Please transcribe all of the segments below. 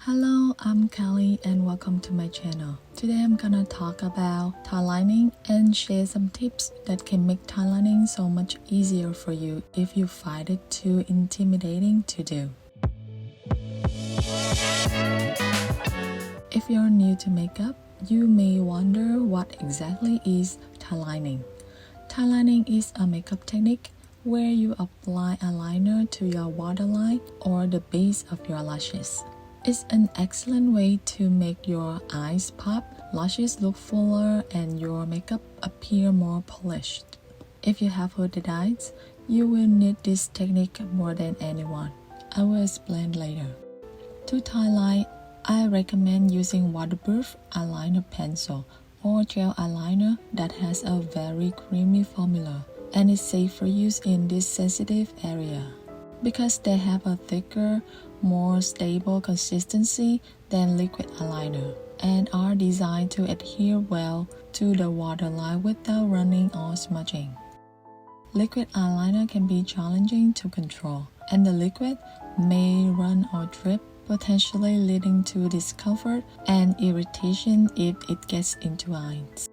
Hello, I'm Kelly and welcome to my channel. Today I'm gonna talk about tightlining and share some tips that can make tightlining so much easier for you if you find it too intimidating to do. If you're new to makeup, you may wonder what exactly is tightlining. Tightlining is a makeup technique where you apply eyeliner to your waterline or the base of your lashes. It's an excellent way to make your eyes pop, lashes look fuller, and your makeup appear more polished. If you have hooded eyes, you will need this technique more than anyone. I will explain later. To tightline, I recommend using waterproof eyeliner pencil or gel eyeliner that has a very creamy formula and is safe for use in this sensitive area because they have a thicker, more stable consistency than liquid eyeliner and are designed to adhere well to the waterline without running or smudging. Liquid eyeliner can be challenging to control, and the liquid may run or drip, potentially leading to discomfort and irritation if it gets into eyes.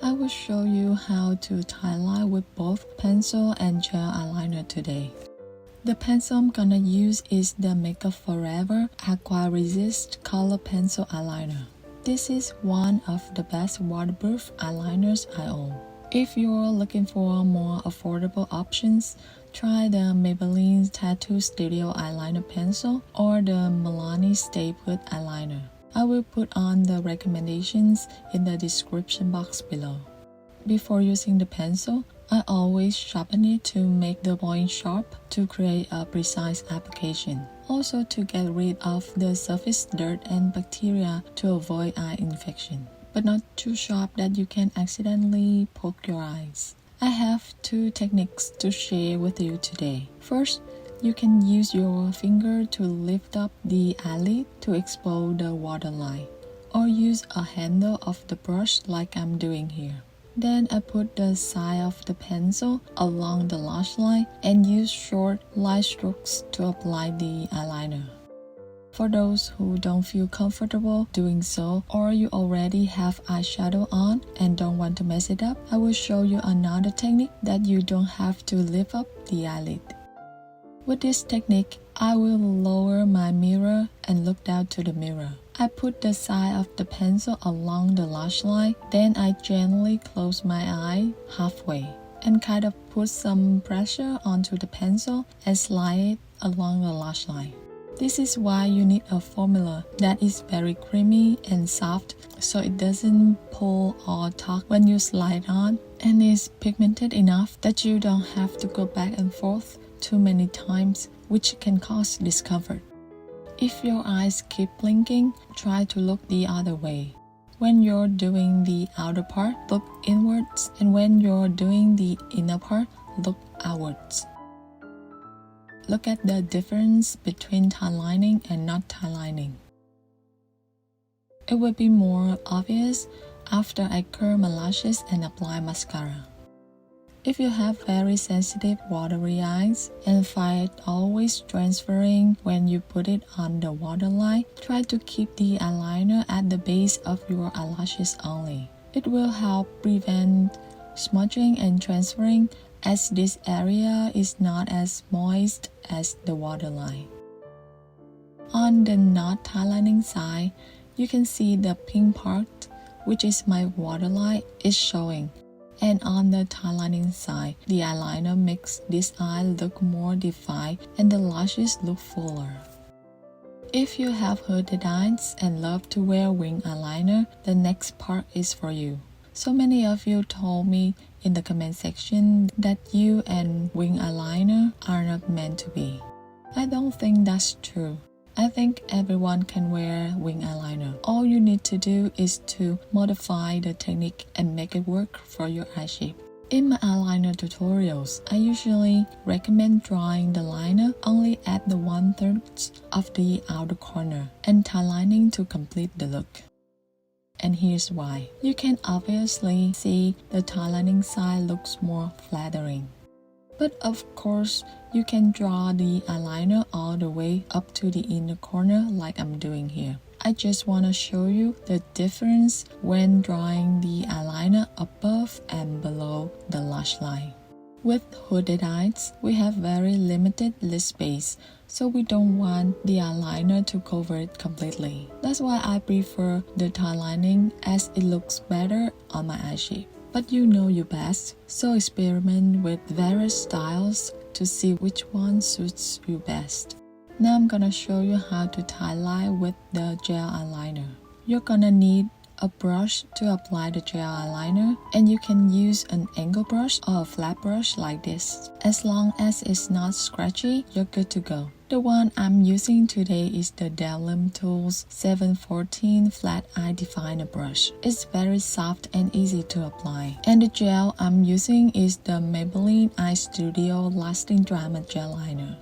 I will show you how to tightline with both pencil and gel eyeliner today. The pencil I'm gonna use is the Makeup Forever Aqua Resist Color Pencil Eyeliner. This is one of the best waterproof eyeliners I own. If you're looking for more affordable options, try the Maybelline Tattoo Studio Eyeliner Pencil or the Milani Stay Put Eyeliner. I will put on the recommendations in the description box below. Before using the pencil, I always sharpen it to make the point sharp to create a precise application. Also to get rid of the surface dirt and bacteria to avoid eye infection, but not too sharp that you can accidentally poke your eyes. I have two techniques to share with you today. First, you can use your finger to lift up the eyelid to expose the waterline, or use a handle of the brush like I'm doing here. Then I put the side of the pencil along the lash line and use short, light strokes to apply the eyeliner. For those who don't feel comfortable doing so, or you already have eyeshadow on and don't want to mess it up, I will show you another technique that you don't have to lift up the eyelid. With this technique, I will lower my mirror and look down to the mirror. I put the side of the pencil along the lash line, then I gently close my eye halfway and kind of put some pressure onto the pencil and slide it along the lash line. This is why you need a formula that is very creamy and soft so it doesn't pull or tug when you slide on, and is pigmented enough that you don't have to go back and forth too many times, which can cause discomfort. If your eyes keep blinking, try to look the other way. When you're doing the outer part, look inwards, and when you're doing the inner part, look outwards. Look at the difference between tightlining and not tightlining. It will be more obvious after I curl my lashes and apply mascara. If you have very sensitive watery eyes and find it always transferring when you put it on the waterline, try to keep the eyeliner at the base of your eyelashes only. It will help prevent smudging and transferring, as this area is not as moist as the waterline. On the not tightlining side, you can see the pink part, which is my waterline, is showing. And on the tightlining side, the eyeliner makes this eye look more defined and the lashes look fuller. If you have hooded eyes and love to wear wing eyeliner, the next part is for you. So many of you told me in the comment section that you and wing eyeliner are not meant to be. I don't think that's true. I think everyone can wear wing eyeliner. All you need to do is to modify the technique and make it work for your eye shape. In my eyeliner tutorials, I usually recommend drawing the liner only at the 1/3 of the outer corner and tightlining to complete the look. and here's why. You can obviously see the tightlining side looks more flattering. But of course, you can draw the eyeliner all the way up to the inner corner like I'm doing here. I just want to show you the difference when drawing the eyeliner above and below the lash line. With hooded eyes, we have very limited lid space, so we don't want the eyeliner to cover it completely. That's why I prefer the tightlining as it looks better on my eye shape. But you know you best, so experiment with various styles to see which one suits you best. Now I'm gonna show you how to tightline with the gel eyeliner. You're gonna need a brush to apply the gel eyeliner, and you can use an angle brush or a flat brush like this. As long as it's not scratchy, you're good to go. The one I'm using today is the Bdellium Tools 714 Flat Eye Definer brush. It's very soft and easy to apply. And the gel I'm using is the Maybelline Eyestudio Lasting Drama Gel Liner.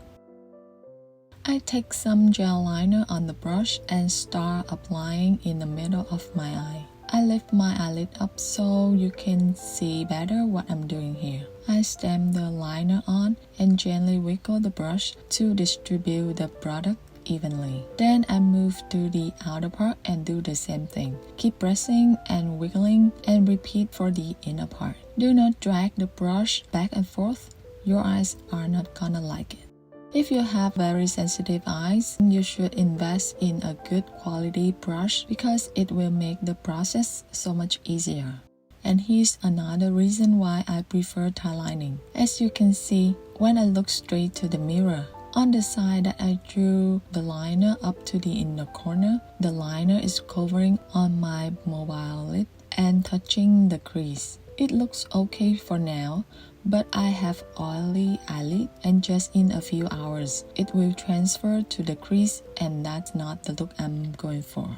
I take some gel liner on the brush and start applying in the middle of my eye. I lift my eyelid up so you can see better what I'm doing here. I stamp the liner on and gently wiggle the brush to distribute the product evenly. Then I move to the outer part and do the same thing. Keep pressing and wiggling and repeat for the inner part. Do not drag the brush back and forth. Your eyes are not gonna like it. If you have very sensitive eyes, you should invest in a good quality brush because it will make the process so much easier. And here's another reason why I prefer tightlining. As you can see, when I look straight to the mirror, on the side that I drew the liner up to the inner corner, the liner is covering on my mobile lid and touching the crease. It looks okay for now, but I have oily eyelid and just in a few hours, it will transfer to the crease and that's not the look I'm going for.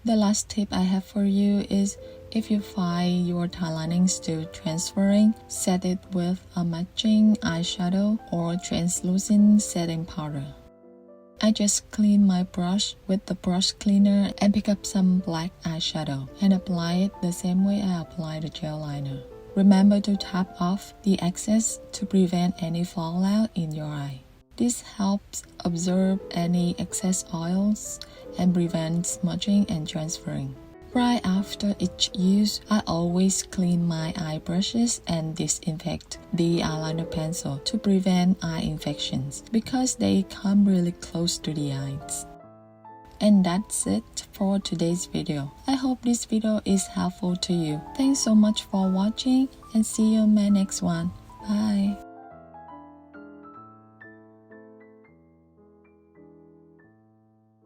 The last tip I have for you is if you find your tightlining still transferring, set it with a matching eyeshadow or translucent setting powder. I just clean my brush with the brush cleaner and pick up some black eyeshadow and apply it the same way I apply the gel liner. Remember to tap off the excess to prevent any fallout in your eye. This helps absorb any excess oils and prevents smudging and transferring. Right after each use, I always clean my eye brushes and disinfect the eyeliner pencil to prevent eye infections because they come really close to the eyes. And that's it for today's video. I hope this video is helpful to you. Thanks so much for watching and see you in my next one. Bye!